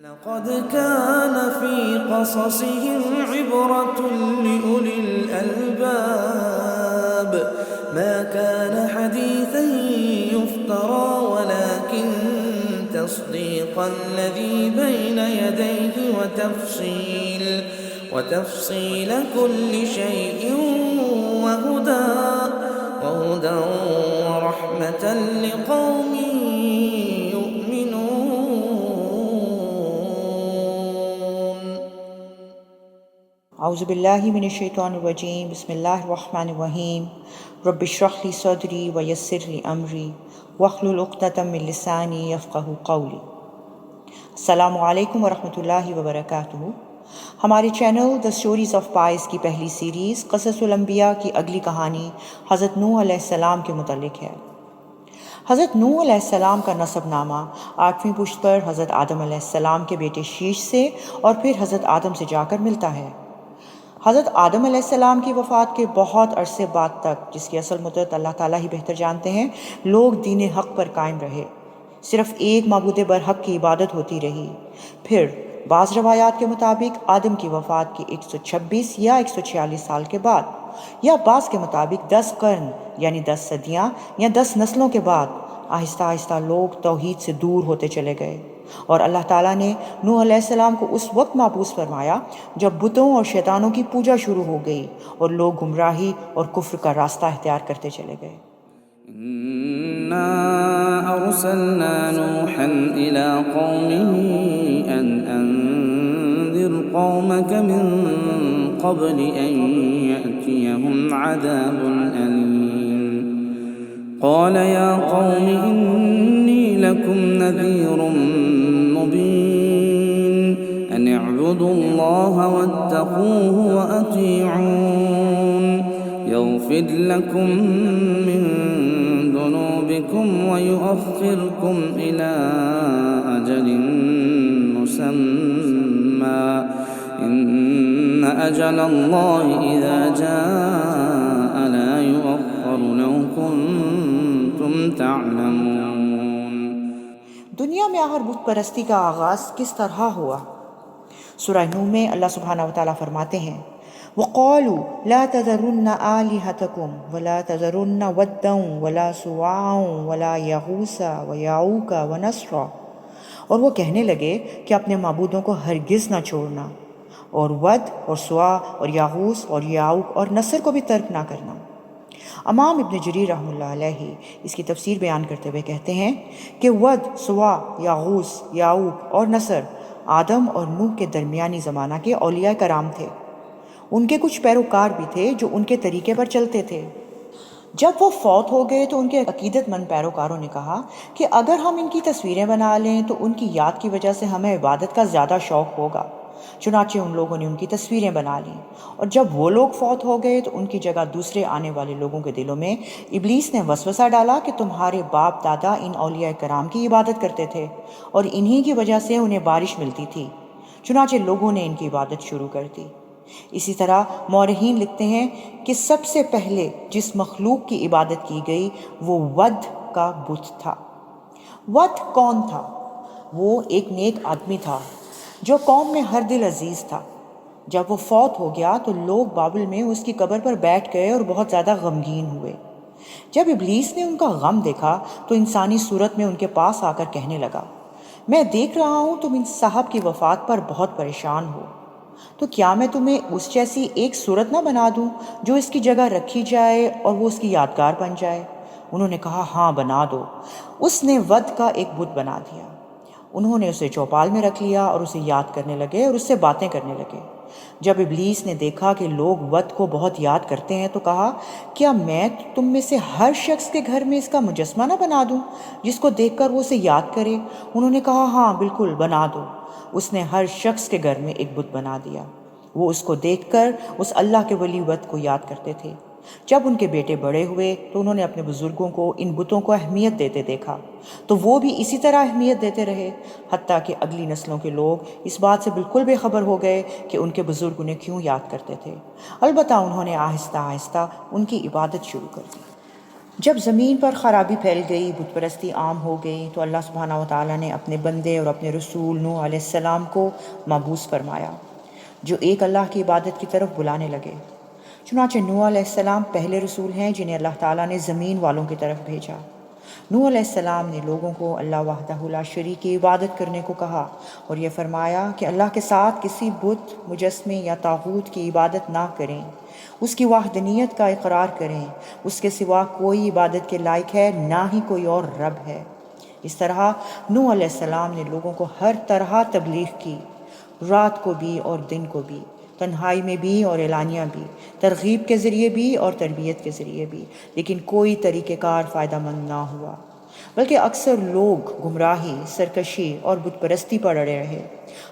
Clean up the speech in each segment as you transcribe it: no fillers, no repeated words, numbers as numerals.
لقد كان في قصصهم عبرة لأولي الألباب ما كان حديثا يفترى ولكن تصديق الذي بين يديه وتفصيل كل شيء وهدى ورحمة لقوم اعوذ باللہ من الشیطان الرجیم بسم اللہ الرحمن الرحیم رب اشرح لی صدری ویسر لی امری واحلل عقدۃ من لسانی یفقہوا قولی۔ السلام علیکم ورحمۃ اللہ وبرکاتہ۔ ہمارے چینل دا اسٹوریز آف پائس کی پہلی سیریز قصص الانبیاء کی اگلی کہانی حضرت نوح علیہ السلام کے متعلق ہے۔ حضرت نوح علیہ السلام کا نسب نامہ 8ویں پشت پر حضرت آدم علیہ السلام کے بیٹے شیش سے اور پھر حضرت آدم سے جا کر ملتا ہے۔ حضرت آدم علیہ السلام کی وفات کے بہت عرصے بعد تک، جس کی اصل مدت اللہ تعالیٰ ہی بہتر جانتے ہیں، لوگ دین حق پر قائم رہے، صرف ایک معبود برحق کی عبادت ہوتی رہی۔ پھر بعض روایات کے مطابق آدم کی وفات کے 126 یا 146 سال کے بعد، یا بعض کے مطابق 10 قرن یعنی 10 صدیاں یا 10 نسلوں کے بعد آہستہ آہستہ لوگ توحید سے دور ہوتے چلے گئے، اور اللہ تعالیٰ نے نوح علیہ السلام کو اس وقت محفوظ فرمایا جب بتوں اور شیطانوں کی پوجا شروع ہو گئی اور لوگ گمراہی اور کفر کا راستہ اختیار کرتے چلے گئے۔ إنا أرسلنا نوحا إلى قومه أن أنذر قومك من قبل أن يأتيهم عذاب أليم قال يا قوم إني لكم نذير مبين أن اعبدوا الله واتقوه وأطيعون يغفر لكم من ذنوبكم ويؤخركم إلى أجل مسمى إن أجل الله إذا جاء لا يؤخر لو كنتم تعلمون۔ دنیا میں آخر بت پرستی کا آغاز کس طرح ہوا؟ سورہ نوح میں اللہ سبحانہ وتعالیٰ فرماتے ہیں وَقَالُوا لَا تَذَرُنَّ آلِهَتَكُمْ وَلَا تَذَرُنَّ وَدًّا وَلَا سُوَاعًا وَلَا يَغُوثَ وَيَعُوقَ وَنَسْرًا، اور وہ کہنے لگے کہ اپنے معبودوں کو ہرگز نہ چھوڑنا، اور ود اور سوا اور یاغوث اور یعوق اور نصر کو بھی ترک نہ کرنا۔ امام ابن جریر رحمہ اللہ علیہ اس کی تفسیر بیان کرتے ہوئے کہتے ہیں کہ ود، سوا، یاغوث، یعوق اور نصر آدم اور نوح کے درمیانی زمانہ کے اولیاء کرام تھے۔ ان کے کچھ پیروکار بھی تھے جو ان کے طریقے پر چلتے تھے۔ جب وہ فوت ہو گئے تو ان کے عقیدت مند پیروکاروں نے کہا کہ اگر ہم ان کی تصویریں بنا لیں تو ان کی یاد کی وجہ سے ہمیں عبادت کا زیادہ شوق ہوگا۔ چنانچہ ان لوگوں نے ان کی تصویریں بنا لیں، اور جب وہ لوگ فوت ہو گئے تو ان کی جگہ دوسرے آنے والے لوگوں کے دلوں میں ابلیس نے وسوسہ ڈالا کہ تمہارے باپ دادا ان اولیاء کرام کی عبادت کرتے تھے اور انہی کی وجہ سے انہیں بارش ملتی تھی، چنانچہ لوگوں نے ان کی عبادت شروع کر دی۔ اسی طرح مورخین لکھتے ہیں کہ سب سے پہلے جس مخلوق کی عبادت کی گئی وہ ود کا بت تھا۔ ود کون تھا؟ وہ ایک نیک آدمی تھا جو قوم میں ہر دل عزیز تھا۔ جب وہ فوت ہو گیا تو لوگ بابل میں اس کی قبر پر بیٹھ گئے اور بہت زیادہ غمگین ہوئے۔ جب ابلیس نے ان کا غم دیکھا تو انسانی صورت میں ان کے پاس آ کر کہنے لگا میں دیکھ رہا ہوں تم ان صاحب کی وفات پر بہت پریشان ہو، تو کیا میں تمہیں اس جیسی ایک صورت نہ بنا دوں جو اس کی جگہ رکھی جائے اور وہ اس کی یادگار بن جائے؟ انہوں نے کہا ہاں بنا دو۔ اس نے ود کا ایک بت بنا دیا۔ انہوں نے اسے چوپال میں رکھ لیا اور اسے یاد کرنے لگے اور اس سے باتیں کرنے لگے۔ جب ابلیس نے دیکھا کہ لوگ ود کو بہت یاد کرتے ہیں تو کہا کیا میں تم میں سے ہر شخص کے گھر میں اس کا مجسمہ نہ بنا دوں جس کو دیکھ کر وہ اسے یاد کرے؟ انہوں نے کہا ہاں بالکل بنا دو۔ اس نے ہر شخص کے گھر میں ایک بت بنا دیا۔ وہ اس کو دیکھ کر اس اللہ کے ولی ود کو یاد کرتے تھے۔ جب ان کے بیٹے بڑے ہوئے تو انہوں نے اپنے بزرگوں کو ان بتوں کو اہمیت دیتے دیکھا تو وہ بھی اسی طرح اہمیت دیتے رہے، حتیٰ کہ اگلی نسلوں کے لوگ اس بات سے بالکل بے خبر ہو گئے کہ ان کے بزرگ انہیں کیوں یاد کرتے تھے۔ البتہ انہوں نے آہستہ آہستہ ان کی عبادت شروع کر دی۔ جب زمین پر خرابی پھیل گئی، بت پرستی عام ہو گئی، تو اللہ سبحانہ و تعالیٰ نے اپنے بندے اور اپنے رسول نوح علیہ السلام کو مبعوث فرمایا، جو ایک اللہ کی عبادت کی طرف بلانے لگے۔ چنانچہ نوح علیہ السلام پہلے رسول ہیں جنہیں اللہ تعالیٰ نے زمین والوں کی طرف بھیجا۔ نوح علیہ السلام نے لوگوں کو اللہ وحدہ لا شریک کی عبادت کرنے کو کہا اور یہ فرمایا کہ اللہ کے ساتھ کسی بت، مجسمے یا طاغوت کی عبادت نہ کریں، اس کی وحدانیت کا اقرار کریں، اس کے سوا کوئی عبادت کے لائق ہے نہ ہی کوئی اور رب ہے۔ اس طرح نوح علیہ السلام نے لوگوں کو ہر طرح تبلیغ کی، رات کو بھی اور دن کو بھی، تنہائی میں بھی اور اعلانیہ بھی، ترغیب کے ذریعے بھی اور تربیت کے ذریعے بھی، لیکن کوئی طریقہ کار فائدہ مند نہ ہوا، بلکہ اکثر لوگ گمراہی، سرکشی اور بت پرستی پر اڑے رہے،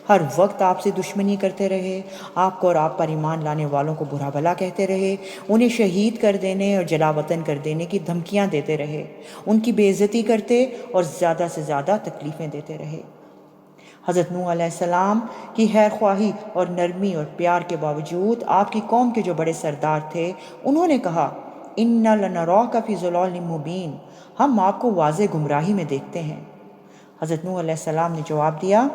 ہر وقت آپ سے دشمنی کرتے رہے، آپ کو اور آپ پر ایمان لانے والوں کو برا بھلا کہتے رہے، انہیں شہید کر دینے اور جلا وطن کر دینے کی دھمکیاں دیتے رہے، ان کی بے عزتی کرتے اور زیادہ سے زیادہ تکلیفیں دیتے رہے۔ حضرت نوح علیہ السلام کی خیر خواہی اور نرمی اور پیار کے باوجود آپ کی قوم کے جو بڑے سردار تھے، انہوں نے کہا اِنَّا لَنَرَاكَ فِي ضَلَالٍ مُبِينٍ، ہم آپ کو واضح گمراہی میں دیکھتے ہیں۔ حضرت نوح علیہ السلام نے جواب دیا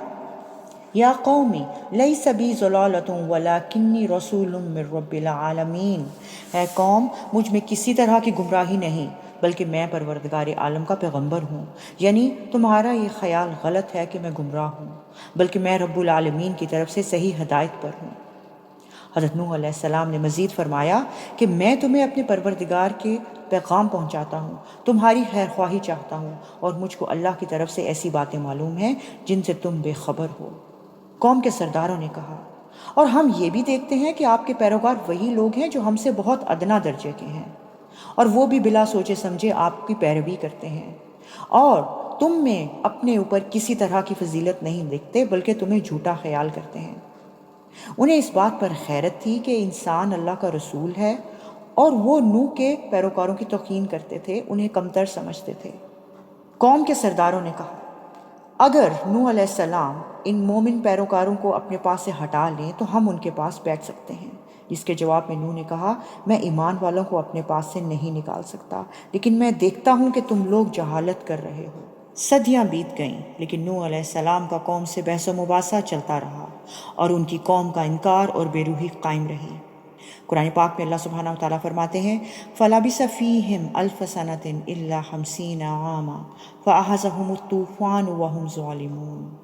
یا قومی لیس بی ضلالۃ ولکنی رسول من رب العالمین، اے قوم مجھ میں کسی طرح کی گمراہی نہیں، بلکہ میں پروردگار عالم کا پیغمبر ہوں، یعنی تمہارا یہ خیال غلط ہے کہ میں گمراہ ہوں، بلکہ میں رب العالمین کی طرف سے صحیح ہدایت پر ہوں۔ حضرت نوح علیہ السلام نے مزید فرمایا کہ میں تمہیں اپنے پروردگار کے پیغام پہنچاتا ہوں، تمہاری خیر خواہی چاہتا ہوں، اور مجھ کو اللہ کی طرف سے ایسی باتیں معلوم ہیں جن سے تم بے خبر ہو۔ قوم کے سرداروں نے کہا اور ہم یہ بھی دیکھتے ہیں کہ آپ کے پیروکار وہی لوگ ہیں جو ہم سے بہت ادنا درجے کے ہیں، اور وہ بھی بلا سوچے سمجھے آپ کی پیروی کرتے ہیں، اور تم میں اپنے اوپر کسی طرح کی فضیلت نہیں دیکھتے بلکہ تمہیں جھوٹا خیال کرتے ہیں۔ انہیں اس بات پر حیرت تھی کہ انسان اللہ کا رسول ہے، اور وہ نوح کے پیروکاروں کی توہین کرتے تھے، انہیں کمتر سمجھتے تھے۔ قوم کے سرداروں نے کہا اگر نوح علیہ السلام ان مومن پیروکاروں کو اپنے پاس سے ہٹا لیں تو ہم ان کے پاس بیٹھ سکتے ہیں۔ جس کے جواب میں نوح نے کہا میں ایمان والوں کو اپنے پاس سے نہیں نکال سکتا، لیکن میں دیکھتا ہوں کہ تم لوگ جہالت کر رہے ہو۔ صدیاں بیت گئیں، لیکن نوح علیہ السلام کا قوم سے بحث و مباحثہ چلتا رہا، اور ان کی قوم کا انکار اور بے روحی قائم رہی۔ قرآن پاک میں اللہ سبحانہ و تعالیٰ فرماتے ہیں فَلَبِثَ فِيهِمْ أَلْفَ سَنَةٍ إِلَّا 50 عَامًا فَأَخَذَهُمُ الطُّوفَانُ وَهُمْ ظَالِمُونَ،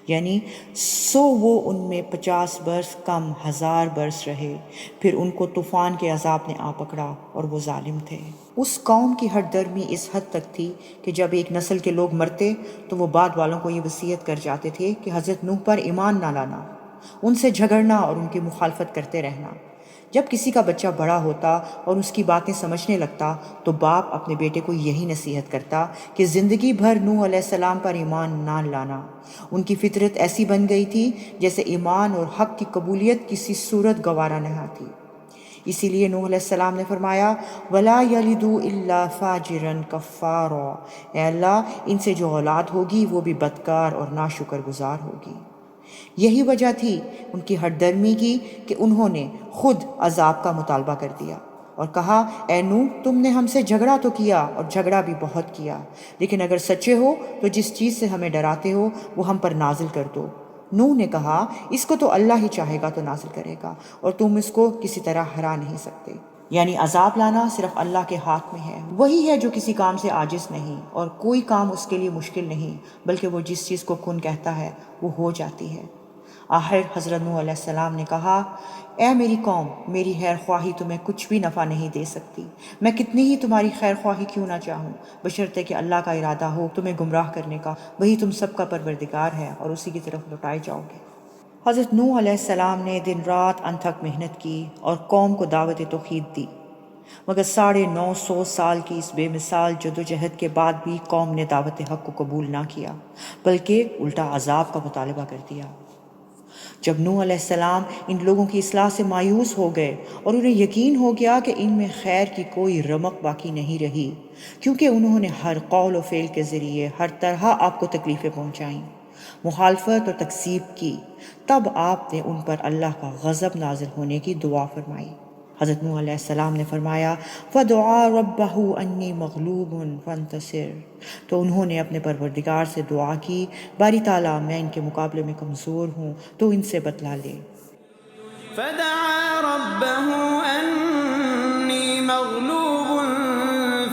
یعنی سو وہ ان میں 50 برس کم 1000 برس رہے، پھر ان کو طوفان کے عذاب نے آ پکڑا اور وہ ظالم تھے۔ اس قوم کی ہٹ درمی اس حد تک تھی کہ جب ایک نسل کے لوگ مرتے تو وہ بعد والوں کو یہ وصیت کر جاتے تھے کہ حضرت نوح پر ایمان نہ لانا، ان سے جھگڑنا اور ان کی مخالفت کرتے رہنا۔ جب کسی کا بچہ بڑا ہوتا اور اس کی باتیں سمجھنے لگتا تو باپ اپنے بیٹے کو یہی نصیحت کرتا کہ زندگی بھر نوح علیہ السلام پر ایمان نہ لانا، ان کی فطرت ایسی بن گئی تھی جیسے ایمان اور حق کی قبولیت کسی صورت گوارا نہ تھی۔ اسی لیے نوح علیہ السلام نے فرمایا وَلَا يَلِدُ إِلَّا فَاجِرًا كَفَّارًا، اے اللہ ان سے جو اولاد ہوگی وہ بھی بدکار اور ناشکر گزار ہوگی۔ یہی وجہ تھی ان کی ہٹ درمی کی کہ انہوں نے خود عذاب کا مطالبہ کر دیا اور کہا اے نوح تم نے ہم سے جھگڑا تو کیا اور جھگڑا بھی بہت کیا، لیکن اگر سچے ہو تو جس چیز سے ہمیں ڈراتے ہو وہ ہم پر نازل کر دو۔ نوح نے کہا اس کو تو اللہ ہی چاہے گا تو نازل کرے گا، اور تم اس کو کسی طرح ہرا نہیں سکتے، یعنی عذاب لانا صرف اللہ کے ہاتھ میں ہے، وہی ہے جو کسی کام سے عاجز نہیں، اور کوئی کام اس کے لیے مشکل نہیں، بلکہ وہ جس چیز کو کن کہتا ہے وہ ہو جاتی ہے۔ آخر حضرت نوح علیہ السلام نے کہا اے میری قوم، میری خیر خواہی تمہیں کچھ بھی نفع نہیں دے سکتی، میں کتنی ہی تمہاری خیر خواہی کیوں نہ چاہوں، بشرطے کہ اللہ کا ارادہ ہو تمہیں گمراہ کرنے کا، وہی تم سب کا پروردگار ہے اور اسی کی طرف لوٹائے جاؤ گے۔ حضرت نوح علیہ السلام نے دن رات انتھک محنت کی اور قوم کو دعوت توحید دی، مگر 950 سال کی اس بے مثال جدوجہد کے بعد بھی قوم نے دعوت حق کو قبول نہ کیا، بلکہ الٹا عذاب کا مطالبہ کر دیا۔ جب نوح علیہ السلام ان لوگوں کی اصلاح سے مایوس ہو گئے اور انہیں یقین ہو گیا کہ ان میں خیر کی کوئی رمق باقی نہیں رہی، کیونکہ انہوں نے ہر قول و فعل کے ذریعے ہر طرح آپ کو تکلیفیں پہنچائیں، مخالفت اور تکذیب کی، تب آپ نے ان پر اللہ کا غضب نازل ہونے کی دعا فرمائی۔ حضرت نوح علیہ السلام نے فرمایا فَدُعَا رَبَّهُ أَنِّي مَغْلُوبٌ فَانْتَصِرْ، تو انہوں نے اپنے پروردگار سے دعا کی، باری تعالیٰ میں ان کے مقابلے میں کمزور ہوں تو ان سے بدلا لے۔ فدعا ربه أني مغلوب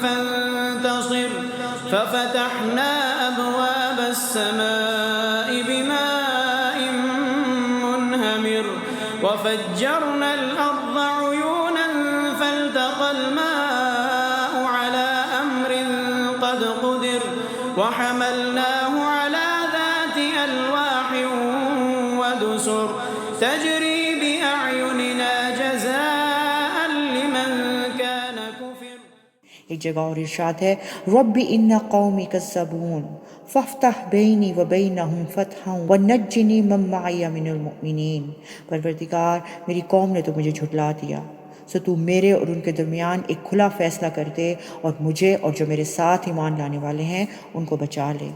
فانتصر ففتحنا أبواب السماء بماء منهمر وفجرنا الأرض عيونا فالتقى الماء على أمر قد قدر وحملناه على ذات ألواح ودسر تجري ایک جگہ اور ارشاد ہے رب ان قومی کذبون فافتح بینی و بینہم فتحا ونجنی من معی من المؤمنین، پروردگار میری قوم نے تو مجھے جھٹلا دیا، سو تو میرے اور ان کے درمیان ایک کھلا فیصلہ کر دے اور مجھے اور جو میرے ساتھ ایمان لانے والے ہیں ان کو بچا لے۔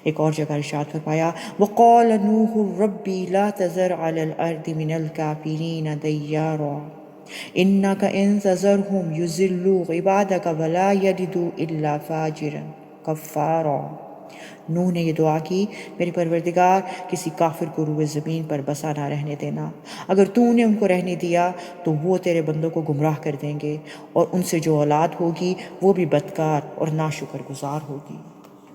ایک اور جگہ ارشاد فرمایا وقال نوح ربی لا تذر علی الارض من الکافرین دیارا انک ان تذرہم یضلوا عبادک ولا یلدوا الا فاجرا کفارا۔ نوح نے یہ دعا کی میرے پروردگار کسی کافر کو روئے زمین پر بسا نہ رہنے دینا، اگر تو نے ان کو رہنے دیا تو وہ تیرے بندوں کو گمراہ کر دیں گے اور ان سے جو اولاد ہوگی وہ بھی بدکار اور ناشکر گزار ہوگی۔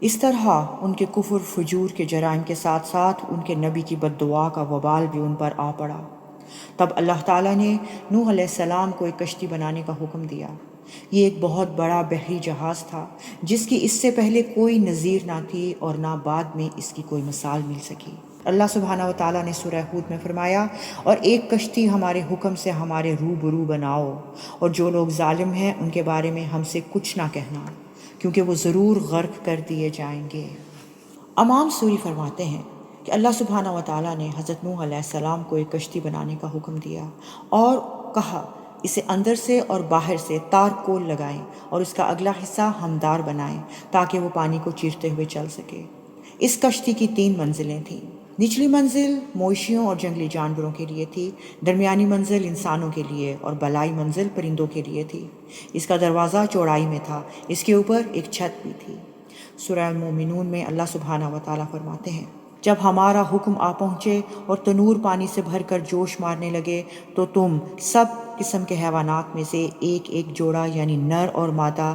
اس طرح ان کے کفر فجور کے جرائم کے ساتھ ساتھ ان کے نبی کی بد دعا کا وبال بھی ان پر آ پڑا۔ تب اللہ تعالیٰ نے نوح علیہ السلام کو ایک کشتی بنانے کا حکم دیا۔ یہ ایک بہت بڑا بحری جہاز تھا جس کی اس سے پہلے کوئی نظیر نہ تھی اور نہ بعد میں اس کی کوئی مثال مل سکی۔ اللہ سبحانہ و تعالیٰ نے سورہ ہود میں فرمایا اور ایک کشتی ہمارے حکم سے ہمارے روبرو بناؤ اور جو لوگ ظالم ہیں ان کے بارے میں ہم سے کچھ نہ کہنا کیونکہ وہ ضرور غرق کر دیے جائیں گے۔ امام سوری فرماتے ہیں کہ اللہ سبحانہ و تعالیٰ نے حضرت نوح علیہ السلام کو ایک کشتی بنانے کا حکم دیا اور کہا اسے اندر سے اور باہر سے تار کول لگائیں اور اس کا اگلا حصہ ہمدار بنائیں تاکہ وہ پانی کو چیرتے ہوئے چل سکے۔ اس کشتی کی 3 منزلیں تھیں۔ نچلی منزل مویشیوں اور جنگلی جانوروں کے لیے تھی، درمیانی منزل انسانوں کے لیے اور بالائی منزل پرندوں کے لیے تھی۔ اس کا دروازہ چوڑائی میں تھا، اس کے اوپر ایک چھت بھی تھی۔ سورہ المومنون میں اللہ سبحانہ و تعالیٰ فرماتے ہیں جب ہمارا حکم آ پہنچے اور تنور پانی سے بھر کر جوش مارنے لگے تو تم سب قسم کے حیوانات میں سے ایک ایک جوڑا یعنی نر اور مادہ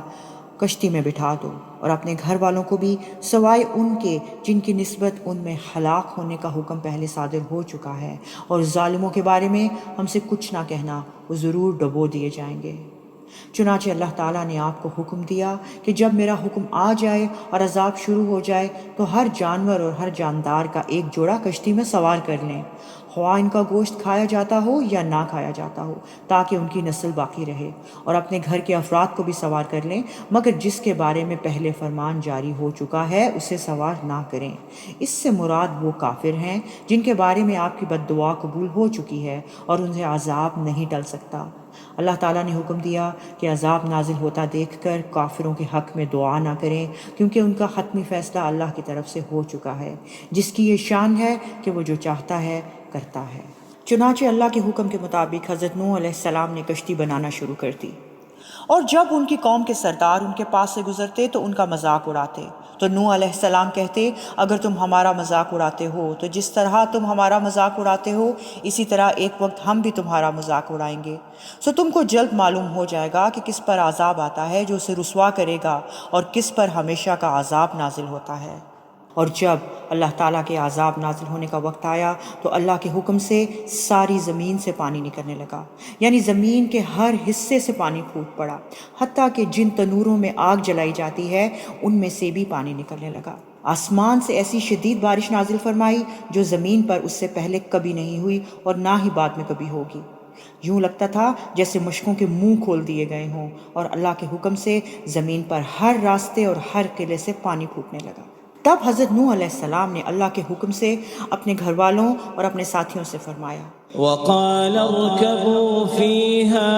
کشتی میں بٹھا دو اور اپنے گھر والوں کو بھی سوائے ان کے جن کی نسبت ان میں ہلاک ہونے کا حکم پہلے صادر ہو چکا ہے، اور ظالموں کے بارے میں ہم سے کچھ نہ کہنا، وہ ضرور ڈبو دیے جائیں گے۔ چنانچہ اللہ تعالیٰ نے آپ کو حکم دیا کہ جب میرا حکم آ جائے اور عذاب شروع ہو جائے تو ہر جانور اور ہر جاندار کا ایک جوڑا کشتی میں سوار کر لیں، خواہ ان کا گوشت کھایا جاتا ہو یا نہ کھایا جاتا ہو، تاکہ ان کی نسل باقی رہے، اور اپنے گھر کے افراد کو بھی سوار کر لیں، مگر جس کے بارے میں پہلے فرمان جاری ہو چکا ہے اسے سوار نہ کریں۔ اس سے مراد وہ کافر ہیں جن کے بارے میں آپ کی بد دعا قبول ہو چکی ہے اور انہیں عذاب نہیں ٹل سکتا۔ اللہ تعالیٰ نے حکم دیا کہ عذاب نازل ہوتا دیکھ کر کافروں کے حق میں دعا نہ کریں، کیونکہ ان کا حتمی فیصلہ اللہ کی طرف سے ہو چکا ہے، جس کی یہ شان ہے کہ وہ جو چاہتا ہے کرتا ہے۔ چنانچہ اللہ کے حکم کے مطابق حضرت نوح علیہ السلام نے کشتی بنانا شروع کر دی، اور جب ان کی قوم کے سردار ان کے پاس سے گزرتے تو ان کا مذاق اڑاتے، تو نوح علیہ السلام کہتے اگر تم ہمارا مذاق اڑاتے ہو تو جس طرح تم ہمارا مذاق اڑاتے ہو اسی طرح ایک وقت ہم بھی تمہارا مذاق اڑائیں گے، سو تم کو جلد معلوم ہو جائے گا کہ کس پر عذاب آتا ہے جو اسے رسوا کرے گا اور کس پر ہمیشہ کا عذاب نازل ہوتا ہے۔ اور جب اللہ تعالیٰ کے عذاب نازل ہونے کا وقت آیا تو اللہ کے حکم سے ساری زمین سے پانی نکلنے لگا، یعنی زمین کے ہر حصے سے پانی پھوٹ پڑا، حتیٰ کہ جن تنوروں میں آگ جلائی جاتی ہے ان میں سے بھی پانی نکلنے لگا۔ آسمان سے ایسی شدید بارش نازل فرمائی جو زمین پر اس سے پہلے کبھی نہیں ہوئی اور نہ ہی بعد میں کبھی ہوگی۔ یوں لگتا تھا جیسے مشکوں کے منہ کھول دیے گئے ہوں، اور اللہ کے حکم سے زمین پر ہر راستے اور ہر قلعے سے پانی پھوٹنے لگا۔ تب حضرت نوح علیہ السلام نے اللہ کے حکم سے اپنے گھر والوں اور اپنے ساتھیوں سے فرمایا وقال اركبوا فيها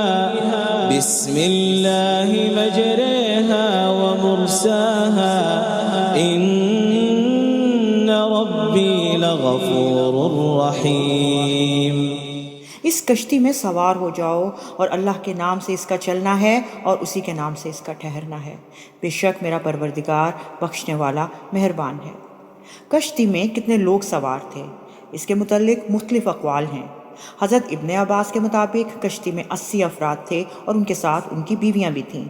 بسم الله مجريها ومرساها إن ربي لغفور رحيم۔ اس کشتی میں سوار ہو جاؤ اور اللہ کے نام سے اس کا چلنا ہے اور اسی کے نام سے اس کا ٹھہرنا ہے، بے شک میرا پروردگار بخشنے والا مہربان ہے۔ کشتی میں کتنے لوگ سوار تھے، اس کے متعلق مختلف اقوال ہیں۔ حضرت ابن عباس کے مطابق کشتی میں 80 افراد تھے اور ان کے ساتھ ان کی بیویاں بھی تھیں۔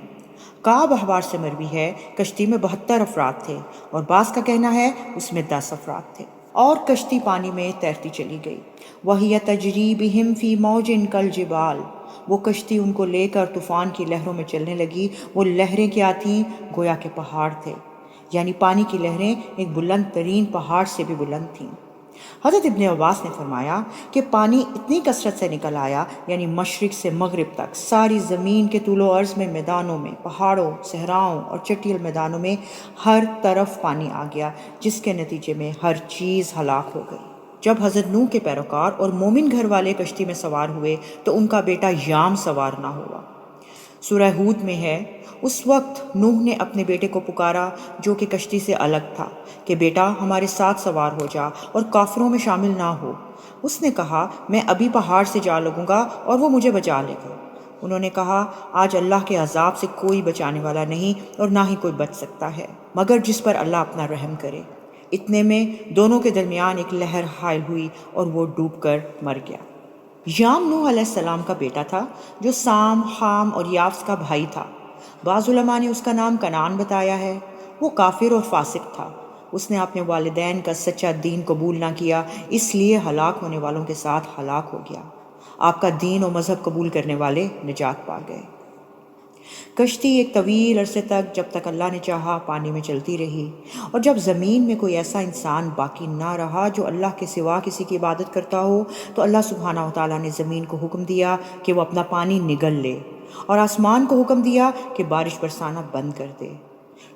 کعب احبار سے مروی ہے کشتی میں 72 افراد تھے اور بعض کا کہنا ہے اس میں 10 افراد تھے، اور کشتی پانی میں تیرتی چلی گئی۔ وَهِيَ تَجْرِي بِهِمْ فِي مَوْجٍ كَالْجِبَالِ، وہ کشتی ان کو لے کر طوفان کی لہروں میں چلنے لگی۔ وہ لہریں کیا تھیں؟ گویا کے پہاڑ تھے، یعنی پانی کی لہریں ایک بلند ترین پہاڑ سے بھی بلند تھیں۔ حضرت ابن عباس نے فرمایا کہ پانی اتنی کثرت سے نکل آیا، یعنی مشرق سے مغرب تک ساری زمین کے طول و عرض میں، میدانوں میں، پہاڑوں، صحراؤں اور چٹیل میدانوں میں ہر طرف پانی آ گیا، جس کے نتیجے میں ہر چیز ہلاک ہو گئی۔ جب حضرت نوح کے پیروکار اور مومن گھر والے کشتی میں سوار ہوئے تو ان کا بیٹا یام سوار نہ ہوا۔ سورہ ہود میں ہے، اس وقت نوح نے اپنے بیٹے کو پکارا جو کہ کشتی سے الگ تھا کہ بیٹا ہمارے ساتھ سوار ہو جا اور کافروں میں شامل نہ ہو۔ اس نے کہا میں ابھی پہاڑ سے جا لگوں گا اور وہ مجھے بچا لے گا۔ انہوں نے کہا آج اللہ کے عذاب سے کوئی بچانے والا نہیں اور نہ ہی کوئی بچ سکتا ہے مگر جس پر اللہ اپنا رحم کرے۔ اتنے میں دونوں کے درمیان ایک لہر حائل ہوئی اور وہ ڈوب کر مر گیا۔ یام نوح علیہ السلام کا بیٹا تھا جو سام، حام اور یافس کا بھائی تھا۔ بعض علماء نے اس کا نام کنعان بتایا ہے۔ وہ کافر اور فاسق تھا۔ اس نے اپنے والدین کا سچا دین قبول نہ کیا، اس لیے ہلاک ہونے والوں کے ساتھ ہلاک ہو گیا۔ آپ کا دین اور مذہب قبول کرنے والے نجات پا گئے۔ کشتی ایک طویل عرصے تک جب تک اللہ نے چاہا پانی میں چلتی رہی، اور جب زمین میں کوئی ایسا انسان باقی نہ رہا جو اللہ کے سوا کسی کی عبادت کرتا ہو تو اللہ سبحانہ و تعالیٰ نے زمین کو حکم دیا کہ وہ اپنا پانی نگل لے، اور آسمان کو حکم دیا کہ بارش برسانا بند کر دے۔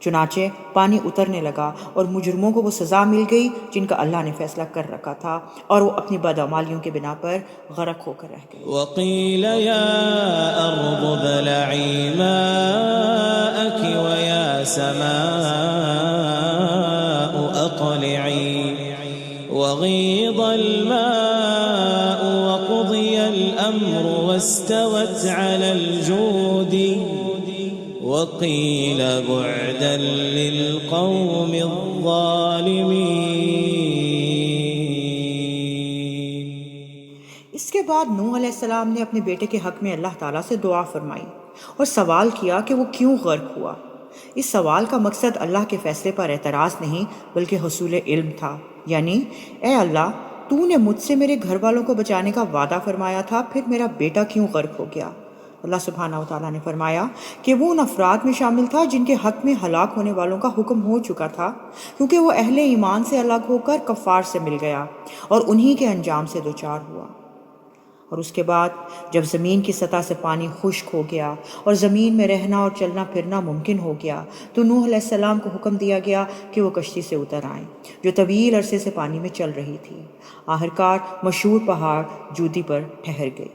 چنانچہ پانی اترنے لگا اور مجرموں کو وہ سزا مل گئی جن کا اللہ نے فیصلہ کر رکھا تھا، اور وہ اپنی بدعمالیوں کے بنا پر غرق ہو کر رہ گئے۔ وقيل يا أرض ابلعي ماءك ويا سماء أقلعي وغيض الماء وقضي الأمر واستوت على الجود وقيل بعدا للقوم الظالمين۔ اس کے بعد نوح علیہ السلام نے اپنے بیٹے کے حق میں اللہ تعالیٰ سے دعا فرمائی اور سوال کیا کہ وہ کیوں غرق ہوا۔ اس سوال کا مقصد اللہ کے فیصلے پر اعتراض نہیں بلکہ حصول علم تھا، یعنی اے اللہ تو نے مجھ سے میرے گھر والوں کو بچانے کا وعدہ فرمایا تھا، پھر میرا بیٹا کیوں غرق ہو گیا؟ اللہ سبحانہ و تعالیٰ نے فرمایا کہ وہ ان افراد میں شامل تھا جن کے حق میں ہلاک ہونے والوں کا حکم ہو چکا تھا، کیونکہ وہ اہل ایمان سے الگ ہو کر کفار سے مل گیا اور انہی کے انجام سے دوچار ہوا۔ اور اس کے بعد جب زمین کی سطح سے پانی خشک ہو گیا اور زمین میں رہنا اور چلنا پھرنا ممکن ہو گیا تو نوح علیہ السلام کو حکم دیا گیا کہ وہ کشتی سے اتر آئیں جو طویل عرصے سے پانی میں چل رہی تھی۔ آخرکار مشہور پہاڑ جودی پر ٹھہر گئی۔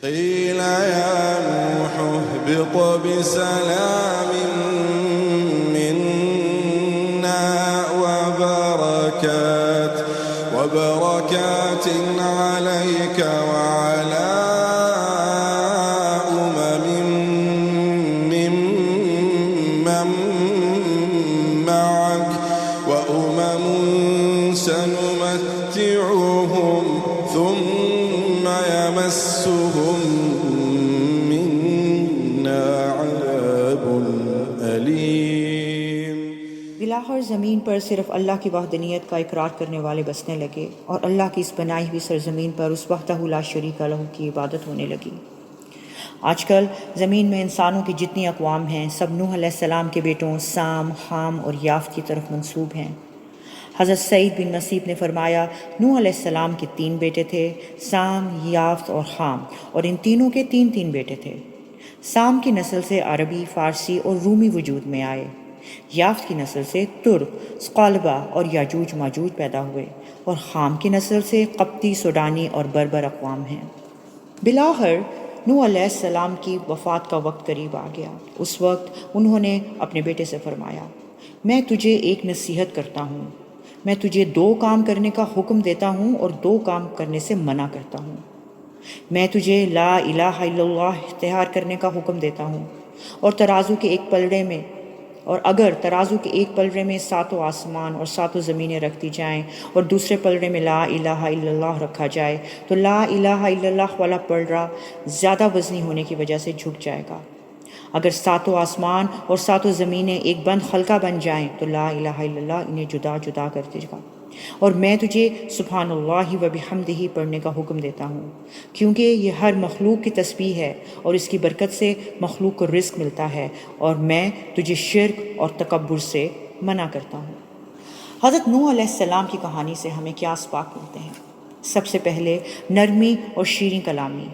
قیل یا نوح اهبط بسلام منا وبركات عليك وعلى ممن معك سنمتعهم ثم يمسهم منا عذاب أليم۔ بلاخر زمین پر صرف اللہ کی وحدانیت کا اقرار کرنے والے بسنے لگے اور اللہ کی اس بنائی ہوئی سرزمین پر اس وحدہ لا شریک لہ کی عبادت ہونے لگی۔ آج کل زمین میں انسانوں کی جتنی اقوام ہیں سب نوح علیہ السلام کے بیٹوں سام، حام اور یافت کی طرف منسوب ہیں۔ حضرت سعید بن نصیب نے فرمایا نوح علیہ السلام کے 3 بیٹے تھے، سام، یافت اور حام، اور ان تینوں کے 3 بیٹے تھے۔ سام کی نسل سے عربی، فارسی اور رومی وجود میں آئے۔ یافت کی نسل سے ترک، ثقالبہ اور یاجوج ماجوج پیدا ہوئے، اور حام کی نسل سے قبطی، سوڈانی اور بربر اقوام ہیں۔ بلاخر نوح علیہ السلام کی وفات کا وقت قریب آ گیا۔ اس وقت انہوں نے اپنے بیٹے سے فرمایا میں تجھے ایک نصیحت کرتا ہوں، میں تجھے 2 کام کرنے کا حکم دیتا ہوں اور 2 کام کرنے سے منع کرتا ہوں۔ میں تجھے لا الہ الا اللہ اختیار کرنے کا حکم دیتا ہوں، اور ترازو کے ایک پلڑے میں، اور اگر ترازو کے ایک پلڑے میں 7 آسمان اور 7 زمینیں رکھ دی جائیں اور دوسرے پلڑے میں لا الہ الا اللہ رکھا جائے تو لا الہ الا اللہ والا پلڑا زیادہ وزنی ہونے کی وجہ سے جھک جائے گا۔ اگر 7 آسمان اور 7 زمینیں ایک بند خلقہ بن جائیں تو لا الہ الا اللہ انہیں جدا جدا کر دے گا۔ اور میں تجھے سبحان اللہ و بحمدہ پڑھنے کا حکم دیتا ہوں، کیونکہ یہ ہر مخلوق کی تسبیح ہے اور اس کی برکت سے مخلوق کو رزق ملتا ہے، اور میں تجھے شرک اور تکبر سے منع کرتا ہوں۔ حضرت نوح علیہ السلام کی کہانی سے ہمیں کیا اسباق ملتے ہیں؟ سب سے پہلے نرمی اور شیریں کلامی۔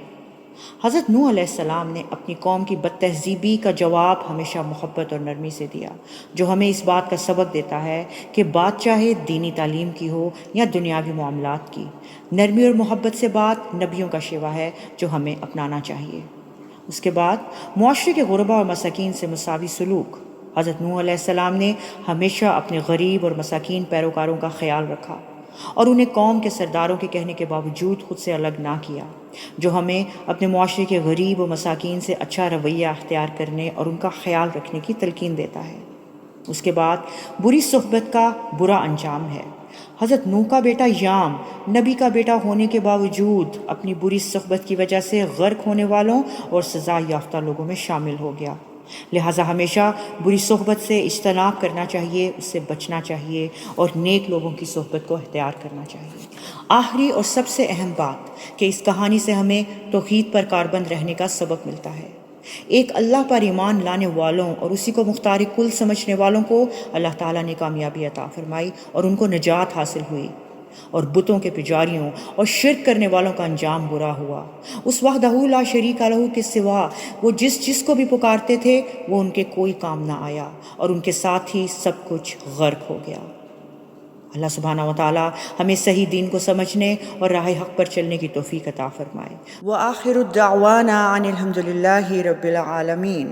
حضرت نوح علیہ السلام نے اپنی قوم کی بد تہذیبی کا جواب ہمیشہ محبت اور نرمی سے دیا، جو ہمیں اس بات کا سبق دیتا ہے کہ بات چاہے دینی تعلیم کی ہو یا دنیاوی معاملات کی، نرمی اور محبت سے بات نبیوں کا شیوہ ہے جو ہمیں اپنانا چاہیے۔ اس کے بعد معاشرے کے غربا اور مساکین سے مساوی سلوک۔ حضرت نوح علیہ السلام نے ہمیشہ اپنے غریب اور مساکین پیروکاروں کا خیال رکھا اور انہیں قوم کے سرداروں کے کہنے کے باوجود خود سے الگ نہ کیا، جو ہمیں اپنے معاشرے کے غریب و مساکین سے اچھا رویہ اختیار کرنے اور ان کا خیال رکھنے کی تلقین دیتا ہے۔ اس کے بعد بری صحبت کا برا انجام ہے۔ حضرت نوح کا بیٹا یام نبی کا بیٹا ہونے کے باوجود اپنی بری صحبت کی وجہ سے غرق ہونے والوں اور سزا یافتہ لوگوں میں شامل ہو گیا۔ لہٰذا ہمیشہ بری صحبت سے اجتناب کرنا چاہیے، اس سے بچنا چاہیے اور نیک لوگوں کی صحبت کو اختیار کرنا چاہیے۔ آخری اور سب سے اہم بات کہ اس کہانی سے ہمیں توحید پر کاربند رہنے کا سبق ملتا ہے۔ ایک اللہ پر ایمان لانے والوں اور اسی کو مختار کل سمجھنے والوں کو اللہ تعالیٰ نے کامیابی عطا فرمائی اور ان کو نجات حاصل ہوئی، اور بتوں کے پجاریوں اور شرک کرنے والوں کا انجام برا ہوا۔ اس وحدہ لا شریک لہ کے سوا وہ جس کو بھی پکارتے تھے وہ ان کے کوئی کام نہ آیا، اور ان کے ساتھ ہی سب کچھ غرق ہو گیا۔ اللہ سبحانہ و تعالیٰ ہمیں صحیح دین کو سمجھنے اور راہ حق پر چلنے کی توفیق عطا فرمائے۔ وآخر الدعوانا ان الحمد للہ رب العالمین۔